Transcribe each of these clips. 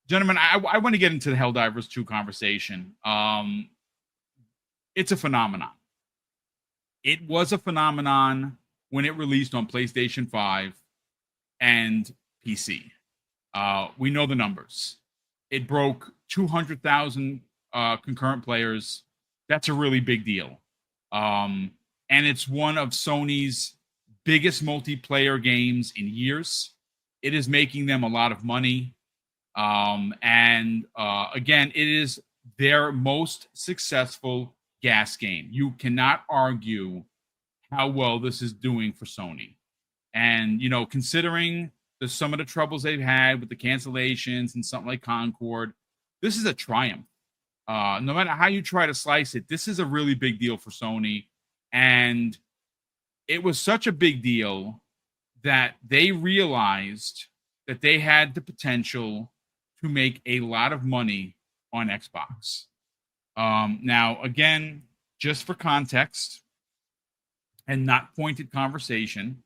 Gentlemen, I want to get into the Helldivers 2 conversation. It's a phenomenon. It was a phenomenon when it released on PlayStation 5 and PC. We know the numbers. It broke 200,000 concurrent players. That's a really big deal. And it's one of Sony's biggest multiplayer games in years. It is making them a lot of money. Again, it is their most successful gas game. You cannot argue how well this is doing for Sony. And, you know, considering some of the troubles they've had with the cancellations and something like Concord, this is a triumph. No matter how you try to slice it, this is a really big deal for Sony. And it was such a big deal that they realized that they had the potential to make a lot of money on Xbox. Now, again, just for context and not pointed conversation,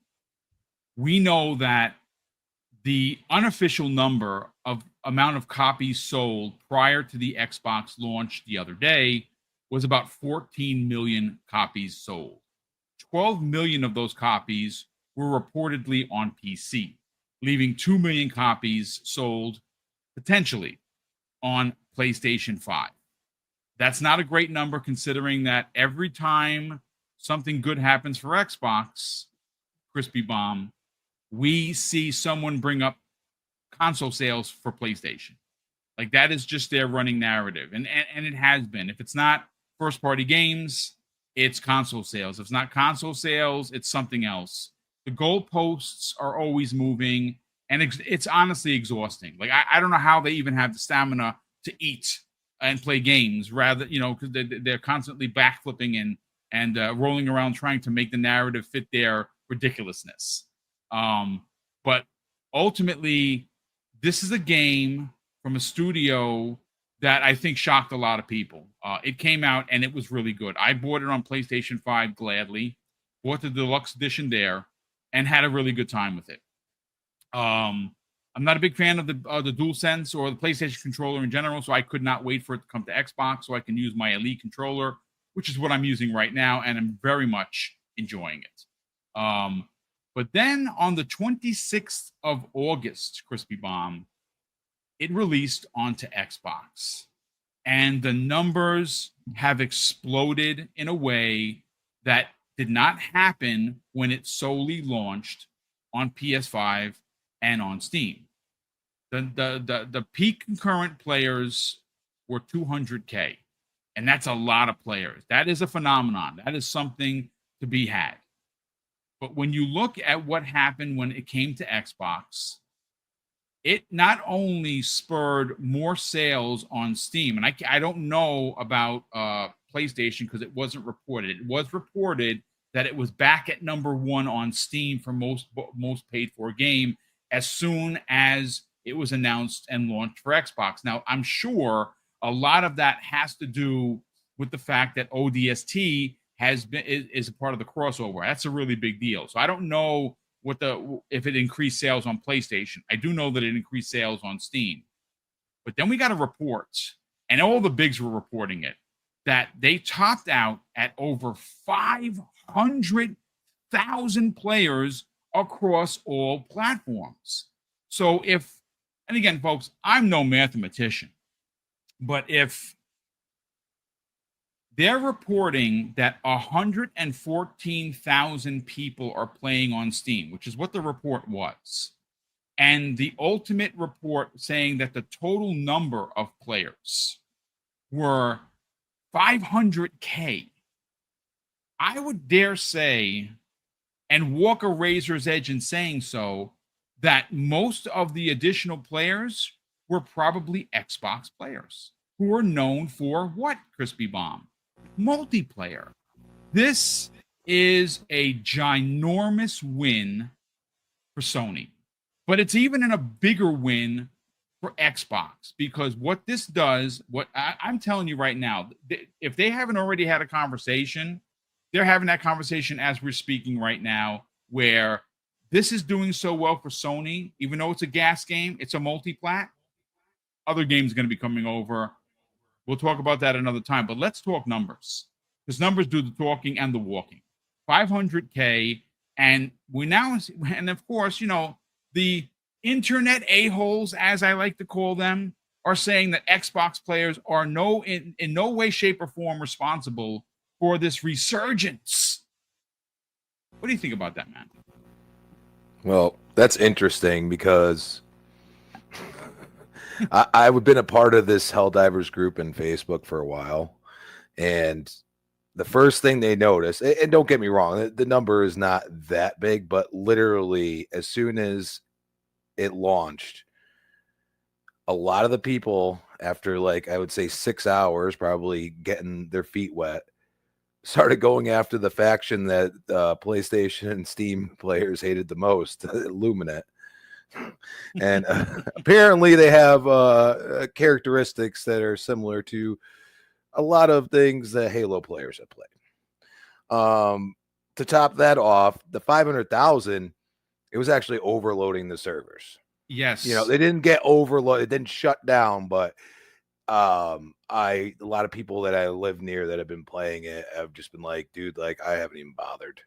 we know that the unofficial number of amount of copies sold prior to the Xbox launch the other day was about 14 million copies sold. 12 million of those copies were reportedly on PC, leaving 2 million copies sold potentially on PlayStation 5. That's not a great number considering that every time something good happens for Xbox, Crispy Bomb, we see someone bring up console sales for PlayStation. Like, that is just their running narrative. And it has been. If it's not first party games, it's console sales. If it's not console sales, it's something else. The goalposts are always moving, and it's honestly exhausting. Like, I don't know how they even have the stamina to eat and play games, rather, you know, because they're constantly backflipping and rolling around trying to make the narrative fit their ridiculousness. But ultimately, this is a game from a studio that I think shocked a lot of people. It came out and it was really good. I bought it on PlayStation 5 gladly, bought the deluxe edition there, and had a really good time with it. I'm not a big fan of the DualSense or the PlayStation controller in general, so I could not wait for it to come to Xbox so I can use my Elite controller, which is what I'm using right now, and I'm very much enjoying it. But then on the 26th of August, Crispy Bomb, it released onto Xbox. And the numbers have exploded in a way that did not happen when it solely launched on PS5 and on Steam. The peak concurrent players were 200K. And that's a lot of players. That is a phenomenon. That is something to be had. But when you look at what happened when it came to Xbox, it not only spurred more sales on Steam, and I don't know about PlayStation because it wasn't reported. It was reported that it was back at number 1 on Steam for most paid for game as soon as it was announced and launched for Xbox. Now, I'm sure a lot of that has to do with the fact that ODST is a part of the crossover. That's a really big deal. So I don't know if it increased sales on PlayStation. I do know that it increased sales on Steam. But then we got a report, and all the bigs were reporting it, that they topped out at over 500,000 players across all platforms. So and again, folks, I'm no mathematician, but if they're reporting that 114,000 people are playing on Steam, which is what the report was, and the ultimate report saying that the total number of players were 500K, I would dare say, and walk a razor's edge in saying so, that most of the additional players were probably Xbox players who are known for what, Crispy Bomb? Multiplayer. This is a ginormous win for Sony, but it's even a bigger win for Xbox, because what this does, what I'm telling you right now, if they haven't already had a conversation, they're having that conversation as we're speaking right now, where this is doing so well for Sony, even though it's a gas game, it's a multi-plat. other games going to be coming over. We'll talk about that another time. But let's talk numbers, because numbers do the talking and the walking. 500K, and and of course, the internet a-holes, as I like to call them, are saying that Xbox players are in no way, shape, or form responsible for this resurgence. What do you think about that, man? Well, that's interesting because I've been a part of this Helldivers group in Facebook for a while, and the first thing they notice, and don't get me wrong, the number is not that big, but literally as soon as it launched, a lot of the people, after I would say 6 hours, probably getting their feet wet, started going after the faction that PlayStation and Steam players hated the most, Illuminate. And apparently they have characteristics that are similar to a lot of things that Halo players have played. To top that off, the 500,000, it was actually overloading the servers. Yes. They didn't get overloaded, it didn't shut down, but a lot of people that I live near that have been playing it have just been like, dude, I haven't even bothered.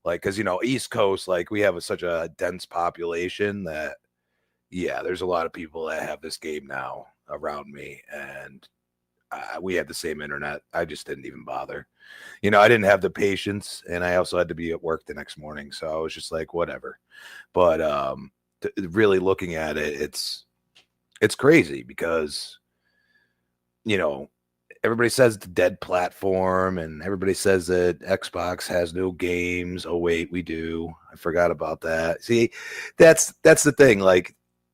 Because East Coast, we have such a dense population that, yeah, there's a lot of people that have this game now around me, and we had the same internet. I just didn't even bother. I didn't have the patience, and I also had to be at work the next morning, so I was just like, whatever. But really looking at it, it's crazy because everybody says it's a dead platform, and everybody says that Xbox has no games. Oh wait, we do. I forgot about that. See, that's the thing.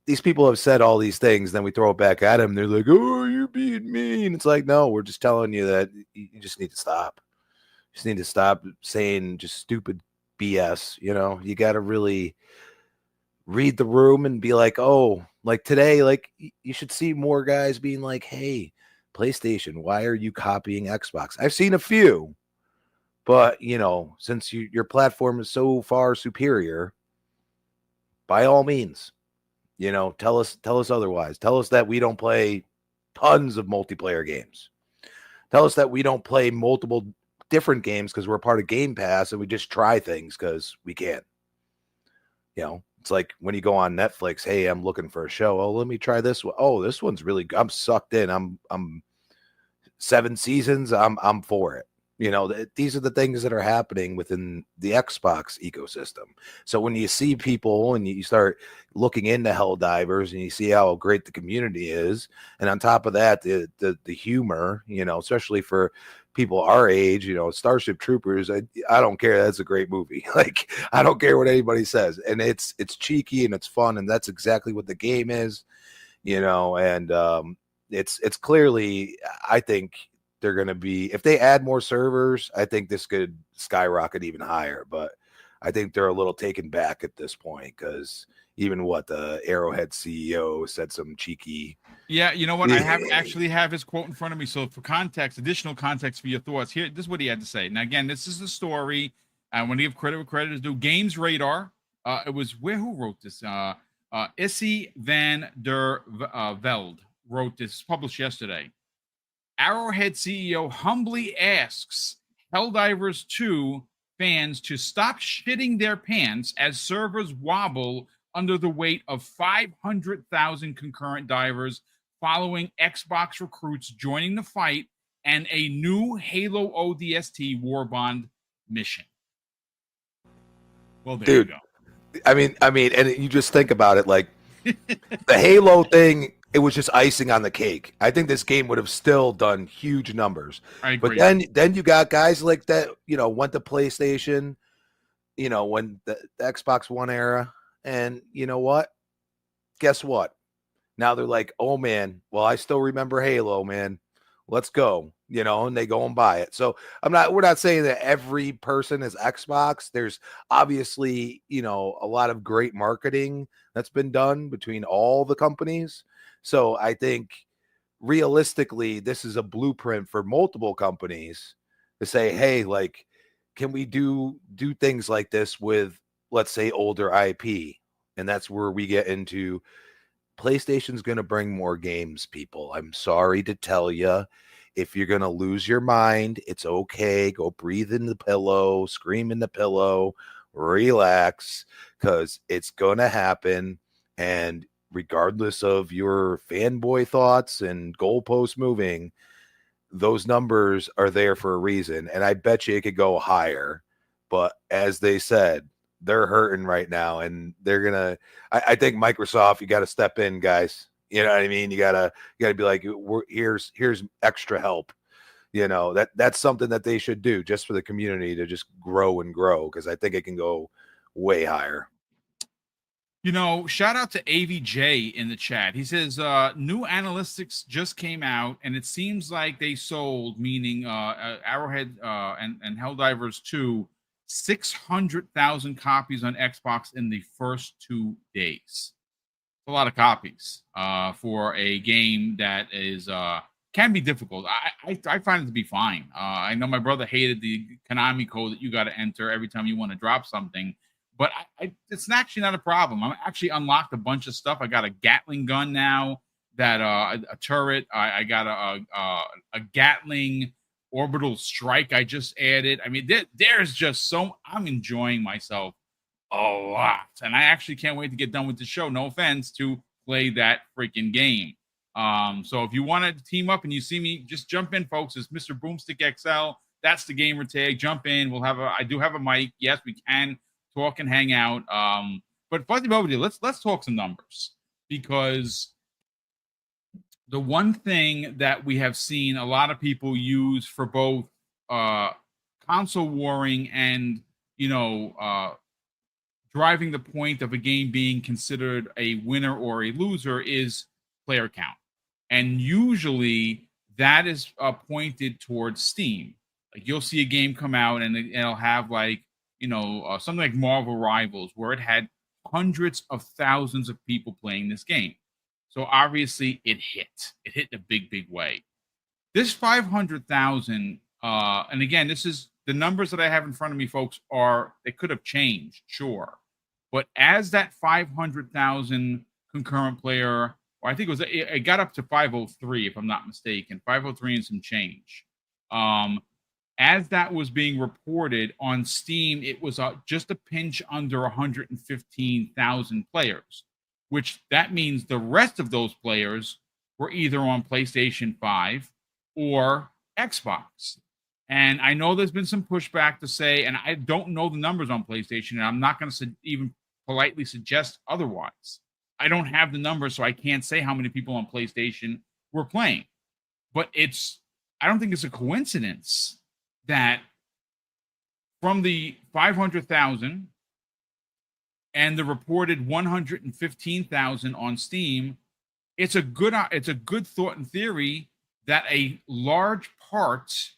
These people have said all these things, then we throw it back at them. They're like, "Oh, you're being mean." It's like, no, we're just telling you that you just need to stop. You just need to stop saying just stupid BS. You got to really read the room and be like, oh, today, you should see more guys being like, hey, PlayStation, why are you copying Xbox? I've seen a few, but since your platform is so far superior, by all means, tell us otherwise. Tell us that we don't play tons of multiplayer games. Tell us that we don't play multiple different games because we're part of Game Pass and we just try things because we can. It's like when you go on Netflix, hey, I'm looking for a show. Oh, let me try this one. Oh, this one's really good. I'm sucked in. I'm 7 seasons. I'm for it. These are the things that are happening within the Xbox ecosystem. So when you see people and you start looking into Helldivers and you see how great the community is, and on top of that, the humor, especially for people our age, Starship Troopers, I don't care. That's a great movie. I don't care what anybody says. And it's cheeky and it's fun. And that's exactly what the game is, and it's clearly, I think they're going to be, if they add more servers, I think this could skyrocket even higher. But I think they're a little taken back at this point because even the Arrowhead CEO said some cheeky. Yeah, you know what? I actually have his quote in front of me. So for additional context for your thoughts, here, this is what he had to say. Now, again, this is the story. I want to give credit where credit is due. Games Radar. It was who wrote this? Issy van der Velde wrote this, published yesterday. Arrowhead CEO humbly asks Helldivers 2 fans to stop shitting their pants as servers wobble under the weight of 500,000 concurrent divers following Xbox recruits joining the fight and a new Halo ODST Warbond mission. Well, there you go. I mean, and you just think about it, the Halo thing, it was just icing on the cake. I think this game would have still done huge numbers. I agree. But then you got guys like that, went to PlayStation, when the Xbox One era, and you know what? Guess what? Now they're like, oh man, well, I still remember Halo, man. Let's go, and they go and buy it. So we're not saying that every person is Xbox. There's obviously, a lot of great marketing that's been done between all the companies. So I think realistically, this is a blueprint for multiple companies to say, hey, can we do things like this with, let's say, older IP? And that's where we get into PlayStation's going to bring more games, people. I'm sorry to tell you. If you're going to lose your mind, it's okay. Go breathe in the pillow, scream in the pillow, relax, because it's going to happen. And regardless of your fanboy thoughts and goalposts moving, those numbers are there for a reason. And I bet you it could go higher. But as they said, they're hurting right now. And they're going to, I think Microsoft, you got to step in, guys. You know what I mean? You gotta be like, here's extra help. You know, that's something that they should do just for the community to just grow and grow, because I think it can go way higher. You know, shout out to AVJ in the chat. He says, new analytics just came out, and it seems like they sold, meaning Arrowhead and Helldivers 2, 600,000 copies on Xbox in the first 2 days. A lot of copies for a game that is can be difficult. I find it to be fine. I know my brother hated the Konami code that you got to enter every time you want to drop something, but it's actually not a problem. I'm actually unlocked a bunch of stuff. I got a Gatling gun now, that a turret. I got a Gatling orbital strike I just added. I mean, there's just so I'm enjoying myself a lot, and I actually can't wait to get done with the show. No offense, to play that freaking game. So if you want to team up and you see me, just jump in, folks. It's Mr. BoomStick XL. That's the gamer tag. Jump in. I do have a mic. Yes, we can talk and hang out. But Fuzzy Bobby, let's talk some numbers, because the one thing that we have seen a lot of people use for both console warring and driving the point of a game being considered a winner or a loser is player count. And usually that is pointed towards Steam. Like, you'll see a game come out and it'll have something like Marvel Rivals, where it had hundreds of thousands of people playing this game. So obviously it hit in a big, big way. This 500,000, and again, this is the numbers that I have in front of me, folks, they could have changed, sure. But as that 500,000 concurrent player, or I think it got up to 503, if I'm not mistaken, 503 and some change. As that was being reported on Steam, it was just a pinch under 115,000 players, which that means the rest of those players were either on PlayStation 5 or Xbox. And I know there's been some pushback to say, and I don't know the numbers on PlayStation, and I'm not going to even politely suggest otherwise. I don't have the numbers, so I can't say how many people on PlayStation were playing. But I don't think it's a coincidence that from the 500,000 and the reported 115,000 on Steam, it's a good thought and theory that a large part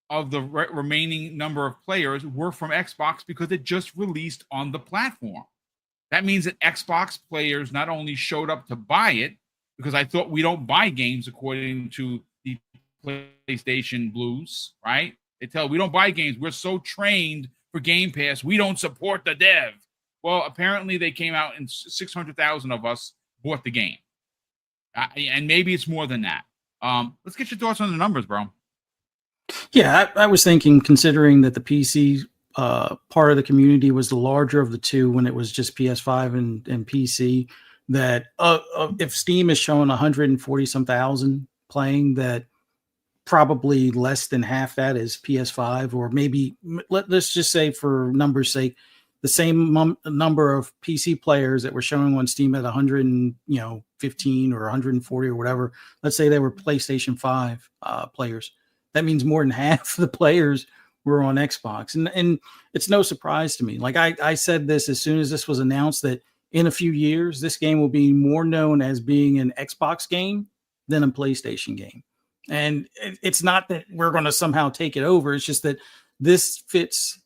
of the remaining number of players were from Xbox, because it just released on the platform. That means that Xbox players not only showed up to buy it, because I thought we don't buy games according to the PlayStation Blues, right? They tell we don't buy games. We're so trained for Game Pass, we don't support the dev. Well, apparently they came out and 600,000 of us bought the game. And maybe it's more than that. Let's get your thoughts on the numbers, bro. Yeah, I was thinking, considering that the PC part of the community was the larger of the two when it was just PS5 and PC, that if Steam is showing 140-some thousand playing, that probably less than half that is PS5, or maybe, let's just say for numbers' sake, the same number of PC players that were showing on Steam at 115 or 140 or whatever. Let's say they were PlayStation 5 players. That means more than half the players were on Xbox. And it's no surprise to me. Like I said this as soon as this was announced, that in a few years, this game will be more known as being an Xbox game than a PlayStation game. And it's not that we're going to somehow take it over. It's just that this fits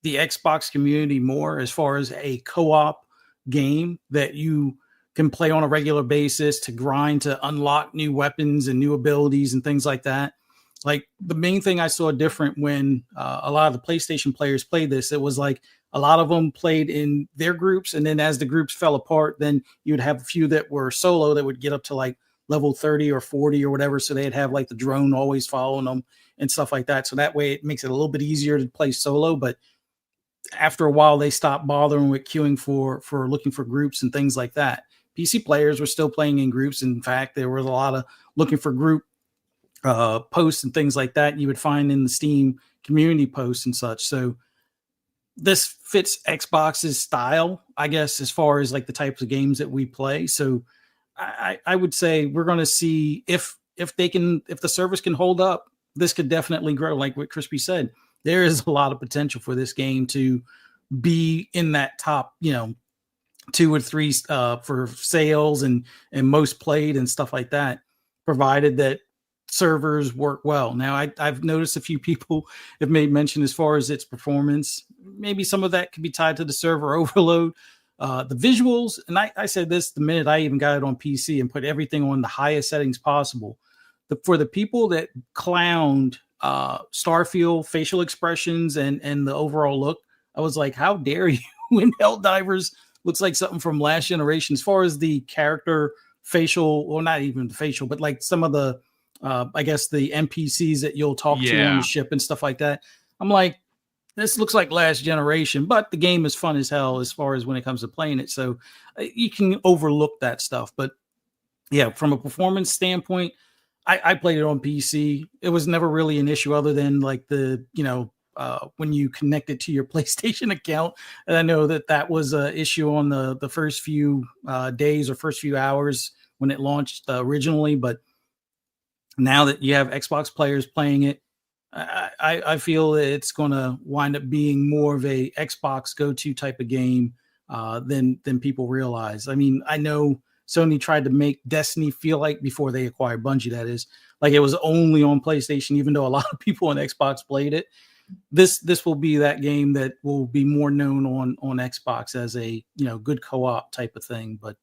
the Xbox community more as far as a co-op game that you can play on a regular basis to grind, to unlock new weapons and new abilities and things like that. Like, the main thing I saw different when a lot of the PlayStation players played this, it was like, a lot of them played in their groups. And then as the groups fell apart, then you would have a few that were solo that would get up to like level 30 or 40 or whatever. So they'd have like the drone always following them and stuff like that. So that way it makes it a little bit easier to play solo. But after a while, they stopped bothering with queuing for looking for groups and things like that. PC players were still playing in groups. In fact, there was a lot of looking for group posts and things like that you would find in the Steam community posts and such. So this fits Xbox's style, I guess, as far as like the types of games that we play. So I would say we're going to see if the service can hold up, this could definitely grow. Like what Crispy said, there is a lot of potential for this game to be in that top, 2 or 3 for sales and most played and stuff like that, provided that servers work well. Now, I've noticed a few people have made mention as far as its performance. Maybe some of that could be tied to the server overload. The visuals, and I said this the minute I even got it on PC and put everything on the highest settings possible. For the people that clowned Starfield facial expressions and the overall look, I was like, how dare you? When Helldivers looks like something from last generation, as far as the character facial, well, not even the facial, but like some of the I guess the NPCs that you'll talk to on the ship and stuff like that. I'm like, this looks like last generation, but the game is fun as hell as far as when it comes to playing it. So you can overlook that stuff. But yeah, from a performance standpoint, I played it on PC. It was never really an issue other than like the, when you connect it to your PlayStation account. And I know that was an issue on the first few days or first few hours when it launched originally. But now that you have Xbox players playing it, I feel that it's going to wind up being more of a Xbox go-to type of game than people realize. I mean, I know Sony tried to make Destiny feel like, before they acquired Bungie, that is, like it was only on PlayStation, even though a lot of people on Xbox played it. This will be that game that will be more known on Xbox as a good co-op type of thing. But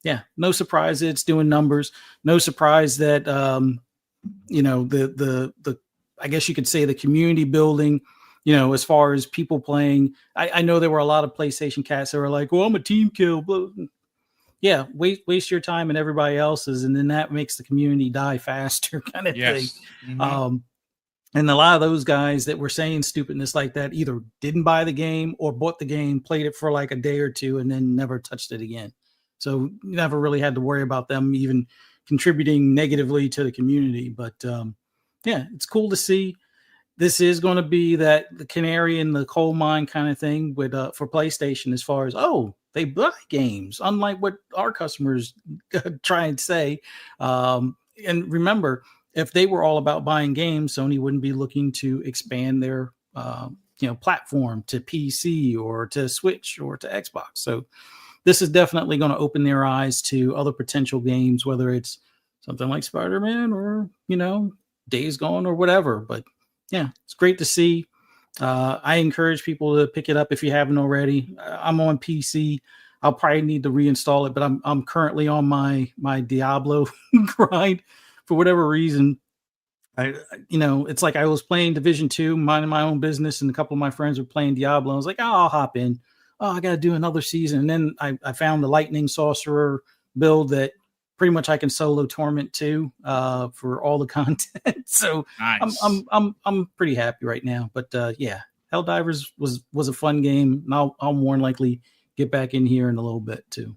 yeah, no surprise it's doing numbers. No surprise that the I guess you could say the community building, as far as people playing. I know there were a lot of PlayStation cats that were like, "Well, I'm a team kill." But yeah, waste your time and everybody else's, and then that makes the community die faster, kind of thing. Mm-hmm. And a lot of those guys that were saying stupidness like that either didn't buy the game or bought the game, played it for like a day or two, and then never touched it again. So you never really had to worry about them even contributing negatively to the community. But yeah, it's cool to see. This is going to be the canary in the coal mine kind of thing with for PlayStation, as far as, they buy games, unlike what our customers try and say. And remember, if they were all about buying games, Sony wouldn't be looking to expand their platform to PC or to Switch or to Xbox. So this is definitely going to open their eyes to other potential games, whether it's something like Spider-Man or, Days Gone or whatever. But yeah, it's great to see. I encourage people to pick it up if you haven't already. I'm on PC. I'll probably need to reinstall it, but I'm currently on my Diablo grind for whatever reason. It's like I was playing Division 2, minding my own business, and a couple of my friends were playing Diablo. I was like, I'll hop in. I got to do another season. And then I found the Lightning Sorcerer build that pretty much I can solo torment too for all the content. So nice. I'm pretty happy right now. But yeah, Helldivers was a fun game. And I'll more than likely get back in here in a little bit too.